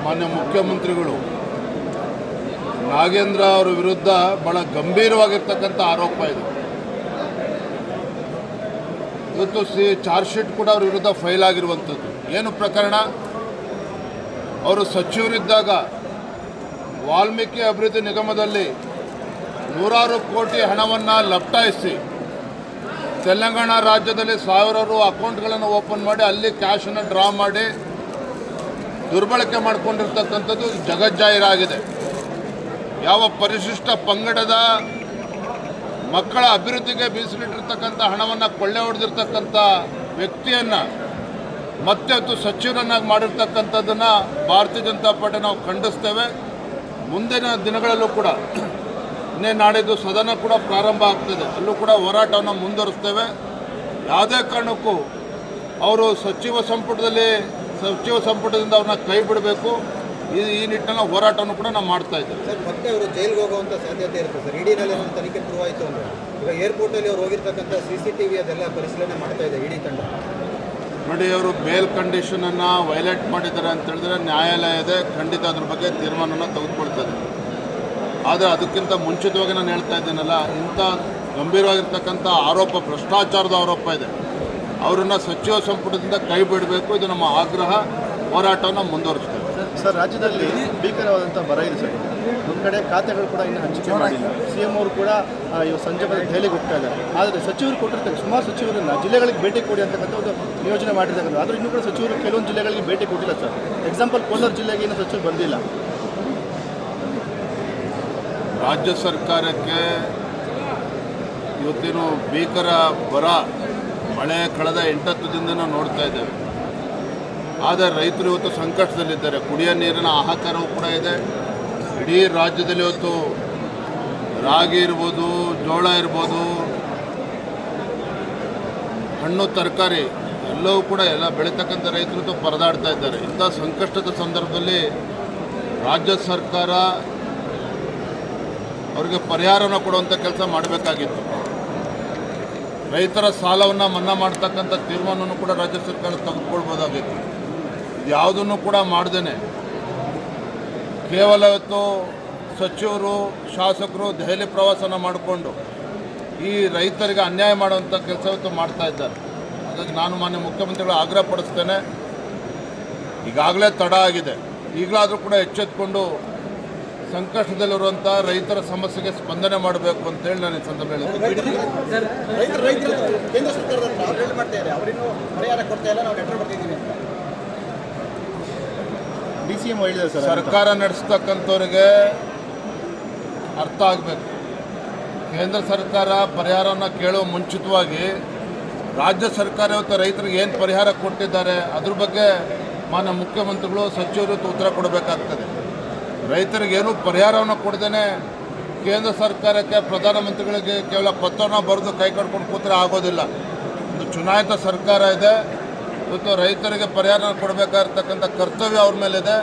ಮಾನ್ಯ ಮುಖ್ಯಮಂತ್ರಿಗಳು ನಾಗೇಂದ್ರ ಅವರ ವಿರುದ್ಧ ಬಹಳ ಗಂಭೀರವಾಗಿರ್ತಕ್ಕಂಥ ಆರೋಪ ಇದೆ. ಇವತ್ತು ಚಾರ್ಜ್ ಶೀಟ್ ಕೂಡ ಅವ್ರ ವಿರುದ್ಧ ಫೈಲ್ ಆಗಿರುವಂಥದ್ದು. ಏನು ಪ್ರಕರಣ? ಅವರು ಸಚಿವರಿದ್ದಾಗ ವಾಲ್ಮೀಕಿ ಅಭಿವೃದ್ಧಿ ನಿಗಮದಲ್ಲಿ ನೂರಾರು ಕೋಟಿ ಹಣವನ್ನು ಲಪ್ಟಾಯಿಸಿ ತೆಲಂಗಾಣ ರಾಜ್ಯದಲ್ಲಿ ಸಾವಿರಾರು ಅಕೌಂಟ್ಗಳನ್ನು ಓಪನ್ ಮಾಡಿ ಅಲ್ಲಿ ಕ್ಯಾಶನ್ನು ಡ್ರಾ ಮಾಡಿ ದುರ್ಬಳಕೆ ಮಾಡಿಕೊಂಡಿರ್ತಕ್ಕಂಥದ್ದು ಜಗಜ್ಜಾಹೀರಾಗಿದೆ. ಯಾವ ಪರಿಶಿಷ್ಟ ಪಂಗಡದ ಮಕ್ಕಳ ಅಭಿವೃದ್ಧಿಗೆ ಮೀಸಲಿಟ್ಟಿರ್ತಕ್ಕಂಥ ಹಣವನ್ನು ಕೊಳ್ಳೆ ಹೊಡೆದಿರ್ತಕ್ಕಂಥ ವ್ಯಕ್ತಿಯನ್ನು ಮತ್ತೆ ಸಚಿವರನ್ನಾಗಿ ಮಾಡಿರ್ತಕ್ಕಂಥದ್ದನ್ನು ಭಾರತೀಯ ಜನತಾ ಪಾರ್ಟಿ ನಾವು ಖಂಡಿಸ್ತೇವೆ. ಮುಂದಿನ ದಿನಗಳಲ್ಲೂ ಕೂಡ ನಾಡಿದ್ದು ಸದನ ಕೂಡ ಪ್ರಾರಂಭ ಆಗ್ತದೆ, ಅಲ್ಲೂ ಕೂಡ ಹೋರಾಟವನ್ನು ಮುಂದುವರಿಸ್ತೇವೆ. ಯಾವುದೇ ಕಾರಣಕ್ಕೂ ಅವರು ಸಚಿವ ಸಂಪುಟದಿಂದ ಅವ್ರನ್ನ ಕೈ ಬಿಡಬೇಕು. ಈ ನಿಟ್ಟಿನಲ್ಲಿ ಹೋರಾಟವನ್ನು ಕೂಡ ನಾವು ಮಾಡ್ತಾ ಇದ್ದೇವೆ. ಸರ್, ಮತ್ತೆ ಅವರು ಜೈಲಿಗೆ ಹೋಗುವಂಥ ಸಾಧ್ಯತೆ ಇರುತ್ತೆ ಸರ್. ಇಡಿನಲ್ಲಿ ಒಂದು ತನಿಖೆ ಶುರುವಾಯಿತು ಅಂದರೆ ಈಗ ಏರ್ಪೋರ್ಟಲ್ಲಿ ಅವ್ರು ಹೋಗಿರ್ತಕ್ಕಂಥ CCTV ಅದೆಲ್ಲ ಪರಿಶೀಲನೆ ಮಾಡ್ತಾ ಇದೆ ಇಡಿ ತಂಡ. ನೋಡಿ, ಅವರು ಬೇಲ್ ಕಂಡೀಷನನ್ನು ವೈಲೇಟ್ ಮಾಡಿದ್ದಾರೆ ಅಂತ ಹೇಳಿದ್ರೆ ನ್ಯಾಯಾಲಯದ ಖಂಡಿತ ಅದ್ರ ಬಗ್ಗೆ ತೀರ್ಮಾನವನ್ನು ತೆಗೆದುಕೊಳ್ತದೆ. ಆದರೆ ಅದಕ್ಕಿಂತ ಮುಂಚಿತವಾಗಿ ನಾನು ಹೇಳ್ತಾ ಇದ್ದೇನಲ್ಲ, ಇಂಥ ಗಂಭೀರವಾಗಿರ್ತಕ್ಕಂಥ ಆರೋಪ, ಭ್ರಷ್ಟಾಚಾರದ ಆರೋಪ ಇದೆ. ಅವರನ್ನು ಸಚಿವ ಸಂಪುಟದಿಂದ ಕೈ ಬಿಡಬೇಕು. ಇದು ನಮ್ಮ ಆಗ್ರಹ. ಹೋರಾಟವನ್ನು ಮುಂದುವರಿಸ್ತೇವೆ. ಸರ್, ರಾಜ್ಯದಲ್ಲಿ ಭೀಕರವಾದಂಥ ಬರ ಇದೆ ಸರ್. ಒಂದು ಕಡೆ ಖಾತೆಗಳು ಕೂಡ ಇನ್ನೂ ಹಂಚಿಕೆ ಮಾಡಿಲ್ಲ. CM ಅವರು ಕೂಡ ಸಂಜೆ ಬಂದು ದೆಹಲಿಗೆ ಹೋಗ್ತಾ ಇದ್ದಾರೆ. ಆದರೆ ಸಚಿವರು ಕೊಟ್ಟಿರ್ತಾರೆ, ಸುಮಾರು ಸಚಿವರನ್ನು ಜಿಲ್ಲೆಗಳಿಗೆ ಭೇಟಿ ಕೊಡಿ ಅಂತಕ್ಕಂಥ ಒಂದು ನಿಯೋಜನೆ ಮಾಡಿರ್ತಕ್ಕಂಥ. ಆದರೆ ಇನ್ನೂ ಕೂಡ ಸಚಿವರು ಕೆಲವೊಂದು ಜಿಲ್ಲೆಗಳಿಗೆ ಭೇಟಿ ಕೊಟ್ಟಿಲ್ಲ ಸರ್. ಎಕ್ಸಾಂಪಲ್, ಕೋಲಾರ ಜಿಲ್ಲೆಗೆ ಇನ್ನೂ ಸಚಿವರು ಬಂದಿಲ್ಲ. ರಾಜ್ಯ ಸರ್ಕಾರಕ್ಕೆ ಇವತ್ತೇನು ಭೀಕರ ಬರ, ಮಳೆ ಕಳೆದ 8-10 ದಿನದಿಂದ ನೋಡ್ತಾ ಇದ್ದೇವೆ. ಆದರೆ ರೈತರು ಇವತ್ತು ಸಂಕಷ್ಟದಲ್ಲಿದ್ದಾರೆ. ಕುಡಿಯೋ ನೀರಿನ ಹಾಹಾಕಾರವೂ ಕೂಡ ಇದೆ. ಇಡೀ ರಾಜ್ಯದಲ್ಲಿ ಇವತ್ತು ರಾಗಿ ಇರ್ಬೋದು, ಜೋಳ ಇರ್ಬೋದು, ಹಣ್ಣು ತರಕಾರಿ ಎಲ್ಲವೂ ಕೂಡ ಎಲ್ಲ ಬೆಳೀತಕ್ಕಂಥ ರೈತರು ಪರದಾಡ್ತಾ ಇದ್ದಾರೆ. ಇಂಥ ಸಂಕಷ್ಟದ ಸಂದರ್ಭದಲ್ಲಿ ರಾಜ್ಯ ಸರ್ಕಾರ ಅವರಿಗೆ ಪರಿಹಾರನ ಕೊಡುವಂಥ ಕೆಲಸ ಮಾಡಬೇಕಾಗಿತ್ತು. ರೈತರ ಸಾಲವನ್ನು ಮನ್ನಾ ಮಾಡ್ತಕ್ಕಂಥ ತೀರ್ಮಾನವನ್ನು ಕೂಡ ರಾಜ್ಯ ಸರ್ಕಾರ ತೆಗೆದುಕೊಳ್ಬೋದಾಗಿತ್ತು. ಯಾವುದನ್ನು ಕೂಡ ಮಾಡ್ದೇನೆ ಕೇವಲ ಇವತ್ತು ಸಚಿವರು, ಶಾಸಕರು ದೆಹಲಿ ಪ್ರವಾಸನ ಮಾಡಿಕೊಂಡು ಈ ರೈತರಿಗೆ ಅನ್ಯಾಯ ಮಾಡುವಂಥ ಕೆಲಸ ಇವತ್ತು ಮಾಡ್ತಾ ಇದ್ದಾರೆ. ಹಾಗಾಗಿ ನಾನು ಮಾನ್ಯ ಮುಖ್ಯಮಂತ್ರಿಗಳು ಆಗ್ರಹ ಪಡಿಸ್ತೇನೆ, ಈಗಾಗಲೇ ತಡ ಆಗಿದೆ, ಈಗಲಾದರೂ ಕೂಡ ಎಚ್ಚೆತ್ತುಕೊಂಡು ಸಂಕಷ್ಟದಲ್ಲಿರುವಂಥ ರೈತರ ಸಮಸ್ಯೆಗೆ ಸ್ಪಂದನೆ ಮಾಡಬೇಕು ಅಂತೇಳಿ ನಾನು ಈ ಸಂದರ್ಭ ಹೇಳ್ತೀನಿ. ಸರ್ಕಾರ ನಡೆಸ್ತಕ್ಕಂಥವ್ರಿಗೆ ಅರ್ಥ ಆಗಬೇಕು. ಕೇಂದ್ರ ಸರ್ಕಾರ ಪರಿಹಾರವನ್ನು ಕೇಳುವ ಮುಂಚಿತವಾಗಿ ರಾಜ್ಯ ಸರ್ಕಾರ ಇವತ್ತು ರೈತರಿಗೆ ಏನು ಪರಿಹಾರ ಕೊಟ್ಟಿದ್ದಾರೆ ಅದ್ರ ಬಗ್ಗೆ ಮಾನ್ಯ ಮುಖ್ಯಮಂತ್ರಿಗಳು, ಸಚಿವರು ಉತ್ತರ ಕೊಡಬೇಕಾಗ್ತದೆ. ರೈತರಿಗೇನು ಪರಿಹಾರವನ್ನು ಕೊಡದೇನೆ ಕೇಂದ್ರ ಸರ್ಕಾರಕ್ಕೆ, ಪ್ರಧಾನಮಂತ್ರಿಗಳಿಗೆ ಕೇವಲ ಪತ್ರವನ್ನು ಬರೆದು ಕೈ ಕಟ್ಕೊಂಡು ಕೂತ್ರೆ ಆಗೋದಿಲ್ಲ. ಒಂದು ಚುನಾಯಿತ ಸರ್ಕಾರ ಇದೆ. ಇವತ್ತು ರೈತರಿಗೆ ಪರಿಹಾರ ಕೊಡಬೇಕಾಗಿರ್ತಕ್ಕಂಥ ಕರ್ತವ್ಯ ಅವ್ರ ಮೇಲಿದೆ.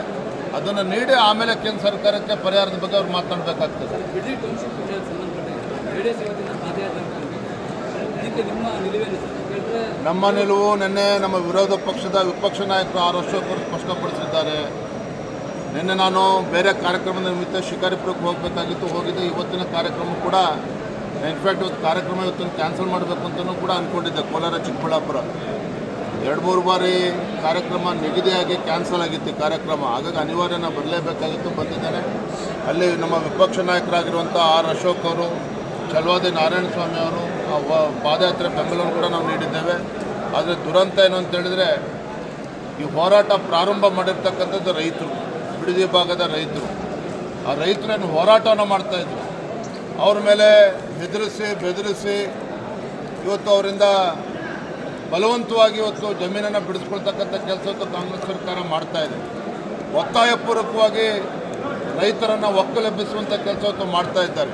ಅದನ್ನು ನೀಡಿ ಆಮೇಲೆ ಕೇಂದ್ರ ಸರ್ಕಾರಕ್ಕೆ ಪರಿಹಾರದ ಬಗ್ಗೆ ಅವ್ರು ಮಾತನಾಡಬೇಕಾಗ್ತದೆ. ನಮ್ಮ ನಿಲುವು ನಿನ್ನೆ ನಮ್ಮ ವಿರೋಧ ಪಕ್ಷದ ವಿಪಕ್ಷ ನಾಯಕರು ಆರ್ ಅಶೋಕ್ ಅವರು ಸ್ಪಷ್ಟಪಡಿಸಿದ್ದಾರೆ. ನಿನ್ನೆ ನಾನು ಬೇರೆ ಕಾರ್ಯಕ್ರಮದ ನಿಮಿತ್ತ ಶಿಕಾರಿಪುರಕ್ಕೆ ಹೋಗಬೇಕಾಗಿತ್ತು, ಹೋಗಿದ್ದೆ. ಇವತ್ತಿನ ಕಾರ್ಯಕ್ರಮ ಕೂಡ ಇನ್ಫ್ಯಾಕ್ಟ್ ಇವತ್ತು ಕಾರ್ಯಕ್ರಮ ಇವತ್ತನ್ನು ಕ್ಯಾನ್ಸಲ್ ಮಾಡಬೇಕು ಅಂತಲೂ ಕೂಡ ಅಂದ್ಕೊಂಡಿದ್ದೆ. ಕೋಲಾರ, ಚಿಕ್ಕಬಳ್ಳಾಪುರ 2-3 ಬಾರಿ ಕಾರ್ಯಕ್ರಮ ನಿಗದಿಯಾಗಿ ಕ್ಯಾನ್ಸಲ್ ಆಗಿತ್ತು ಕಾರ್ಯಕ್ರಮ. ಹಾಗಾಗಿ ಅನಿವಾರ್ಯನ ಬರಲೇಬೇಕಾಗಿತ್ತು, ಬಂದಿದ್ದೇನೆ. ಅಲ್ಲಿ ನಮ್ಮ ವಿಪಕ್ಷ ನಾಯಕರಾಗಿರುವಂಥ ಆರ್ ಅಶೋಕ್ ಅವರು, ಛಲವಾದಿ ನಾರಾಯಣಸ್ವಾಮಿ ಅವರು ಪಾದಯಾತ್ರೆ ಬೆಂಬಲವನ್ನು ಕೂಡ ನಾವು ನೀಡಿದ್ದೇವೆ. ಆದರೆ ದುರಂತ ಏನು ಅಂತೇಳಿದರೆ, ಈ ಹೋರಾಟ ಪ್ರಾರಂಭ ಮಾಡಿರ್ತಕ್ಕಂಥದ್ದು ರೈತರು, ಬಿಡದಿ ಭಾಗದ ರೈತರು. ಆ ರೈತರೇನು ಹೋರಾಟವನ್ನು ಮಾಡ್ತಾಯಿದ್ರು, ಅವ್ರ ಮೇಲೆ ಹೆದರಿಸಿ ಬೆದರಿಸಿ ಇವತ್ತು ಅವರಿಂದ ಬಲವಂತವಾಗಿ ಇವತ್ತು ಜಮೀನನ್ನು ಬಿಡಿಸ್ಕೊಳ್ತಕ್ಕಂಥ ಕೆಲಸವನ್ನು ಕಾಂಗ್ರೆಸ್ ಸರ್ಕಾರ ಮಾಡ್ತಾಯಿದೆ. ಒತ್ತಾಯಪೂರ್ವಕವಾಗಿ ರೈತರನ್ನು ಒಕ್ಕಲೆಬ್ಬಿಸುವಂಥ ಕೆಲಸವನ್ನು ಮಾಡ್ತಾ ಇದ್ದಾರೆ.